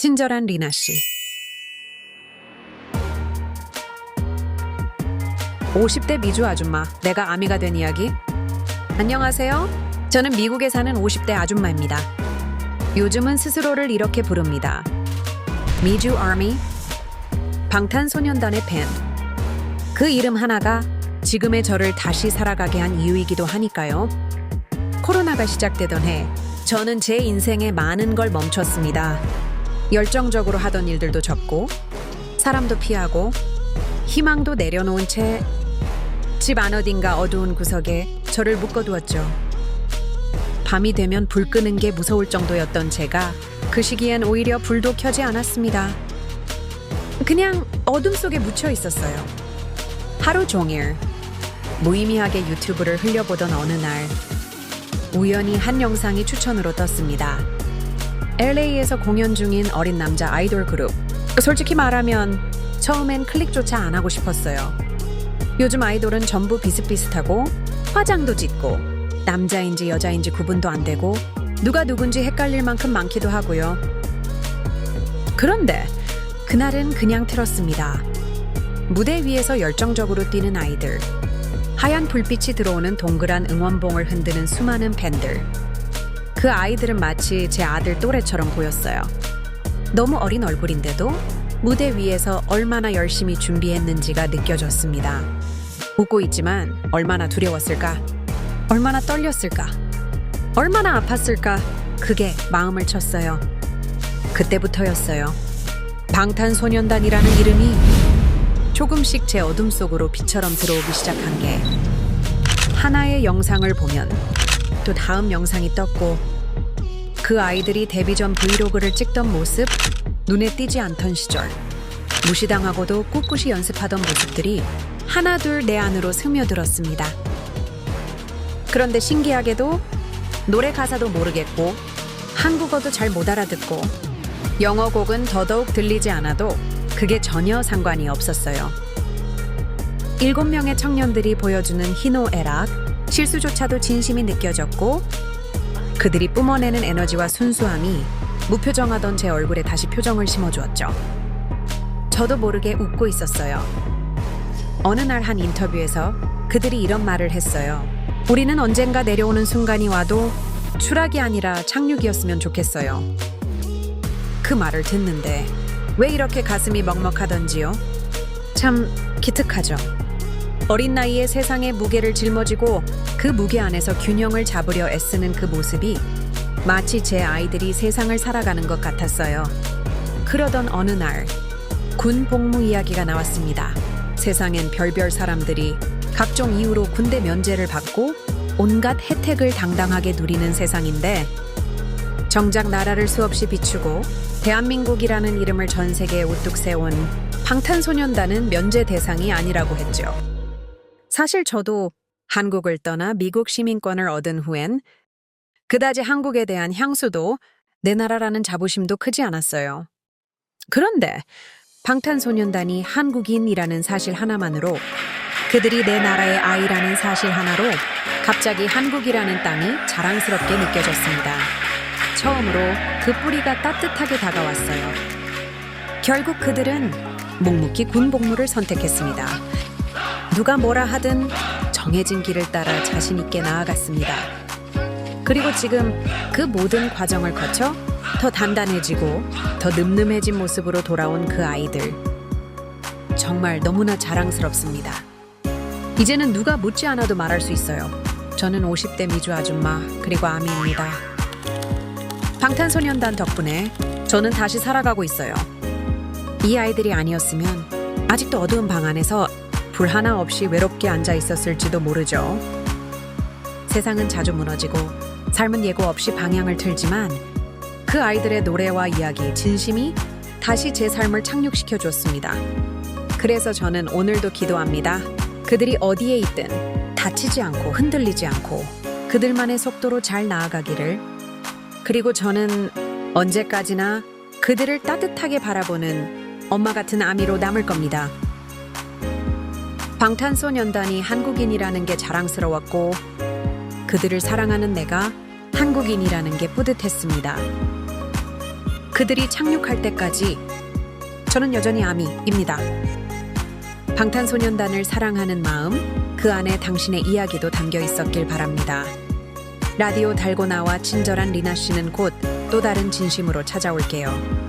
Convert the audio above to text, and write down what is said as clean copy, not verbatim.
친절한 리나 씨. 50대 미주 아줌마, 내가 아미가 된 이야기. 안녕하세요. 저는 미국에 사는 50대 아줌마입니다. 요즘은 스스로를 이렇게 부릅니다. 미주 아미, 방탄소년단의 팬. 그 이름 하나가 지금의 저를 다시 살아가게 한 이유이기도 하니까요. 코로나가 시작되던 해, 저는 제 인생에 많은 걸 멈췄습니다. 열정적으로 하던 일들도 접고, 사람도 피하고, 희망도 내려놓은 채 집 안 어딘가 어두운 구석에 저를 묶어두었죠. 밤이 되면 불 끄는 게 무서울 정도였던 제가 그 시기엔 오히려 불도 켜지 않았습니다. 그냥 어둠 속에 묻혀 있었어요. 하루 종일 무의미하게 유튜브를 흘려보던 어느 날 우연히 한 영상이 추천으로 떴습니다. LA에서 공연 중인 어린 남자 아이돌 그룹. 솔직히 말하면 처음엔 클릭조차 안 하고 싶었어요. 요즘 아이돌은 전부 비슷비슷하고 화장도 짙고 남자인지 여자인지 구분도 안 되고 누가 누군지 헷갈릴 만큼 많기도 하고요. 그런데 그날은 그냥 틀었습니다. 무대 위에서 열정적으로 뛰는 아이들, 하얀 불빛이 들어오는 동그란 응원봉을 흔드는 수많은 팬들. 그 아이들은 마치 제 아들 또래처럼 보였어요. 너무 어린 얼굴인데도 무대 위에서 얼마나 열심히 준비했는지가 느껴졌습니다. 웃고 있지만 얼마나 두려웠을까? 얼마나 떨렸을까? 얼마나 아팠을까? 그게 마음을 쳤어요. 그때부터였어요. 방탄소년단이라는 이름이 조금씩 제 어둠 속으로 빛처럼 들어오기 시작한 게, 하나의 영상을 보면 또 다음 영상이 떴고, 그 아이들이 데뷔 전 브이로그를 찍던 모습, 눈에 띄지 않던 시절, 무시당하고도 꿋꿋이 연습하던 모습들이 하나둘 내 안으로 스며들었습니다. 그런데 신기하게도 노래 가사도 모르겠고 한국어도 잘 못 알아듣고 영어 곡은 더더욱 들리지 않아도 그게 전혀 상관이 없었어요. 7명의 청년들이 보여주는 희노애락, 실수조차도 진심이 느껴졌고, 그들이 뿜어내는 에너지와 순수함이 무표정하던 제 얼굴에 다시 표정을 심어주었죠. 저도 모르게 웃고 있었어요. 어느 날 한 인터뷰에서 그들이 이런 말을 했어요. 우리는 언젠가 내려오는 순간이 와도 추락이 아니라 착륙이었으면 좋겠어요. 그 말을 듣는데 왜 이렇게 가슴이 먹먹하던지요? 참 기특하죠. 어린 나이에 세상의 무게를 짊어지고 그 무게 안에서 균형을 잡으려 애쓰는 그 모습이 마치 제 아이들이 세상을 살아가는 것 같았어요. 그러던 어느 날 군 복무 이야기가 나왔습니다. 세상엔 별별 사람들이 각종 이유로 군대 면제를 받고 온갖 혜택을 당당하게 누리는 세상인데, 정작 나라를 수없이 비추고 대한민국이라는 이름을 전 세계에 우뚝 세운 방탄소년단은 면제 대상이 아니라고 했죠. 사실 저도 한국을 떠나 미국 시민권을 얻은 후엔 그다지 한국에 대한 향수도 내 나라라는 자부심도 크지 않았어요. 그런데 방탄소년단이 한국인이라는 사실 하나만으로, 그들이 내 나라의 아이라는 사실 하나로 갑자기 한국이라는 땅이 자랑스럽게 느껴졌습니다. 처음으로 그 뿌리가 따뜻하게 다가왔어요. 결국 그들은 묵묵히 군 복무를 선택했습니다. 누가 뭐라 하든 정해진 길을 따라 자신 있게 나아갔습니다. 그리고 지금 그 모든 과정을 거쳐 더 단단해지고 더 늠름해진 모습으로 돌아온 그 아이들. 정말 너무나 자랑스럽습니다. 이제는 누가 묻지 않아도 말할 수 있어요. 저는 50대 미주 아줌마, 그리고 아미입니다. 방탄소년단 덕분에 저는 다시 살아가고 있어요. 이 아이들이 아니었으면 아직도 어두운 방 안에서 불 하나 없이 외롭게 앉아 있었을지도 모르죠. 세상은 자주 무너지고 삶은 예고 없이 방향을 틀지만 그 아이들의 노래와 이야기, 진심이 다시 제 삶을 착륙시켜 줬습니다. 그래서 저는 오늘도 기도합니다. 그들이 어디에 있든 다치지 않고 흔들리지 않고 그들만의 속도로 잘 나아가기를. 그리고 저는 언제까지나 그들을 따뜻하게 바라보는 엄마 같은 아미로 남을 겁니다. 방탄소년단이 한국인이라는 게 자랑스러웠고, 그들을 사랑하는 내가 한국인이라는 게 뿌듯했습니다. 그들이 착륙할 때까지 저는 여전히 아미입니다. 방탄소년단을 사랑하는 마음, 그 안에 당신의 이야기도 담겨 있었길 바랍니다. 라디오 달고나와 친절한 리나 씨는 곧 또 다른 진심으로 찾아올게요.